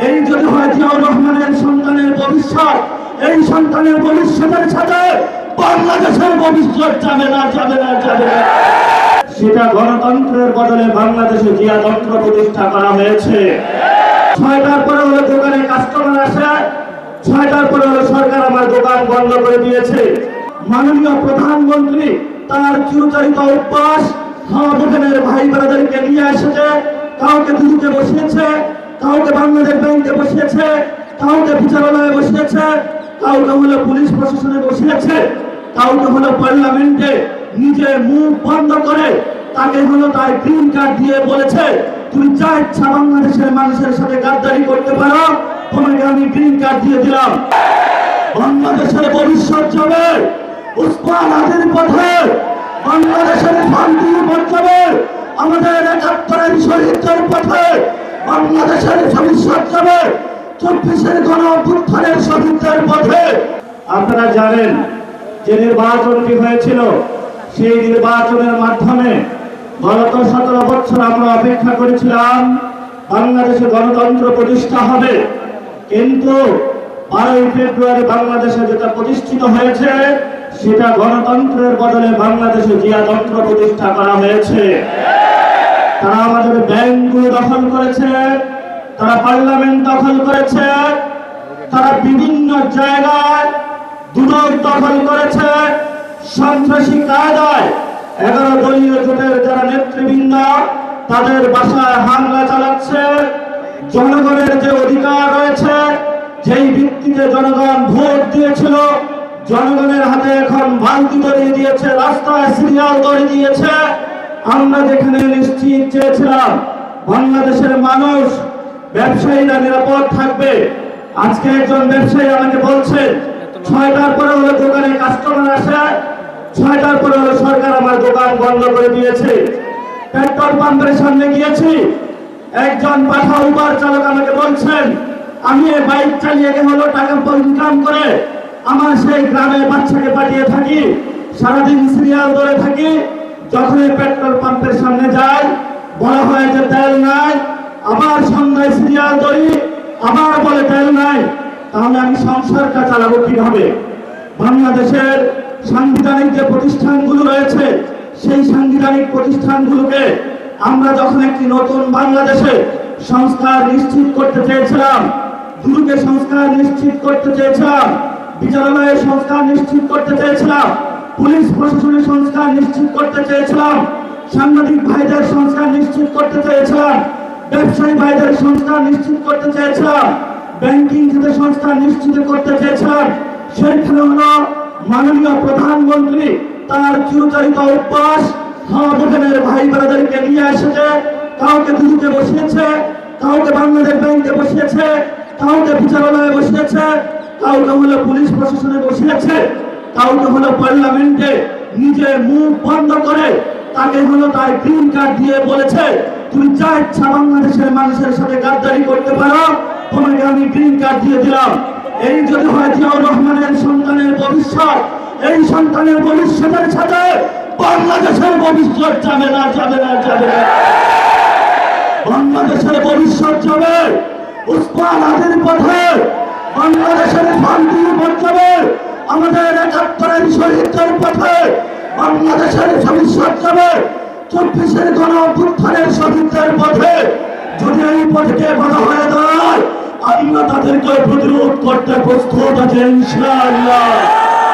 এই যদি হয় জিয়াউর রহমানের সন্তানের ভবিষ্যৎ, এই সন্তানের ভবিষ্যতের সাথে বাংলাদেশের ভবিষ্যৎ যাবে না, যাবে না, যাবে না। সেটা গণতন্ত্রের বদলে বাংলাদেশে জিয়াতন্ত্র প্রতিষ্ঠা করা হয়েছে। 6টার পরে হলো দোকানে কাস্টমার আসে, 6টার পরে হলো সরকার আমার দোকান বন্ধ করে দিয়েছে। মাননীয় প্রধানমন্ত্রী তার চিরচরিত অভ্যাস দোকানের ভাই বোনেদেরকে নিয়ে এসেছে, কাউকে দুদুকে বসিয়েছে, কাউকে বাংলাদেশ ব্যাংকে বসিয়েছে, কাউকে বিচারালয়ে বসিয়েছে, কাউকে হলো পুলিশ প্রশাসনে বসিয়েছে, কাউকে হলো পার্লামেন্টে নিজে মুখ বন্ধ করে তাকে হলো তার গ্রিন কার্ড দিয়ে বলেছে তুমি যা ইচ্ছা বাংলাদেশের মানুষের সাথে গাদ্দারি করতে পারো, তোমাকে আমি গ্রিন কার্ড দিয়ে দিলাম। বাংলাদেশের ভবিষ্যৎ যাবে উসমান হাদির পথে, বাংলাদেশের শান্তি যাবে আমাদের ৭১-এর শহীদদের পথে, বাংলাদেশের ভবিষ্যৎ যাবে ২৪-এর গণ অভ্যুত্থানের শহীদদের পথে। আপনারা জানেন যে নির্বাচনটি হয়েছিল, সেই নির্বাচনের মাধ্যমে গত ১৭ বছর আমরা অপেক্ষা করেছিলাম বাংলাদেশে গণতন্ত্র প্রতিষ্ঠা হবে, কিন্তু 12ই ফেব্রুয়ারি বাংলাদেশে যেটা প্রতিষ্ঠিত হয়েছে সেটা গণতন্ত্রের বদলে বাংলাদেশে জিয়াতন্ত্র প্রতিষ্ঠা করা হয়েছে। তারা আমাদের ব্যাংকগুলো দখল করেছে, তারা পার্লামেন্ট দখল করেছে, তারা বিভিন্ন জায়গায় দুদক দখল করেছে, সন্ত্রাসী কায়দায় 11 দলীয় জোটের যারা নেতৃবৃন্দ তাদের বাসায় হামলা চালাচ্ছে। জনগণের যে অধিকার রয়েছে, যেই ভিত্তিতে জনগণ ভোট দিয়েছিল, জনগণের হাতে এখন বালতি ধরিয়ে দিয়েছে, রাস্তায় সিরিয়াল ধরিয়ে দিয়েছে। আমরা যেখানে নিশ্চিত চেয়েছিলাম বাংলাদেশের মানুষ ব্যবসায়ীরা নিরাপদ থাকবে, আজকে একজন ব্যবসায়ী আমাকে বলছেন 6টার পরে হলো দোকানে কাস্টমার আসে, 6টার পরে হলো সরকার আমার দোকান বন্ধ করে দিয়েছে। পেট্রোল পাম্পের সামনে গিয়েছি, একজন পাঠা উবার চালক আমাকে বলছেন আমি বাইক চালিয়ে হলো টাকা ইনকাম করে আমার সেই গ্রামে বাচ্চাকে পাঠিয়ে থাকি, সারাদিন সিরিয়াল ধরে থাকি, যখন পেট্রোল পাম্পের সামনে যাই বলা হয় যে তেল নাই, আবার সন্ধ্যায় সিরিয়াল ধরি, আবার বলে তেল নাই। তাহলে আমি সংসারটা চালাবো কিভাবে? বাংলাদেশের সাংবিধানিক যে প্রতিষ্ঠানগুলো রয়েছে সেই সাংবিধানিক প্রতিষ্ঠানগুলোকে আমরা যখন একটি নতুন বাংলাদেশে সংস্কার নিশ্চিত করতে চেয়েছিলাম, দুদুকে সংস্কার নিশ্চিত করতে চেয়েছিলাম, বিচারালয়ের সংস্কার নিশ্চিত করতে চেয়েছিলাম, পুলিশ প্রশাসনের সংস্কার নিশ্চিত করতে চেয়েছিলাম, সাংবাদিক ভাইদের সংস্কার নিশ্চিত করতে চেয়েছিলাম, ব্যবসায়ী ভাইদের সংস্কার নিশ্চিত করতে চেয়েছিলাম, ব্যাংকিং খাতে সংস্কার নিশ্চিত করতে চেয়েছিলাম, সেখানে হলো মাননীয় প্রধানমন্ত্রী তার চিরচরিত অভ্যাস দোকানের ভাই বোনেদেরকে নিয়ে এসেছে, কাউকে দুদুকে বসিয়েছে, কাউকে বাংলাদেশ ব্যাংকে বসিয়েছে, কাউকে বিচারালয়ে বসিয়েছে, কাউকে হলো পুলিশ প্রশাসনে বসিয়েছে, কাউকে হলো পার্লামেন্টে নিজে মুখ বন্ধ করে তাকে হলো তার গ্রিন কার্ড দিয়ে বলেছে তুমি যা ইচ্ছা বাংলাদেশের মানুষের সাথে গাদ্দারি করতে পারো, তোমাকে আমি গ্রিন কার্ড দিয়ে দিলাম। এই যদি হয় জিয়াউর রহমানের সন্তানের ভবিষ্যৎ, এই সন্তানের ভবিষ্যতের সাথে বাংলাদেশের ভবিষ্যৎ যাবে না, যাবে না, যাবে না। বাংলাদেশের ভবিষ্যৎ যাবে উসমান হাদির পথে, বাংলাদেশের শান্তি যাবে আমাদের ৭১-এর শহীদদের পথে, বাংলাদেশের ভবিষ্যৎ যাবে ২৪-এর গণ অভ্যুত্থানের শহীদদের পথে। যদি এই পথকে বাধা হয়ে দাঁড়ায় আমরা তাদেরকে প্রতিরোধ করতে প্রস্তুত আছি ইনশাআল্লাহ।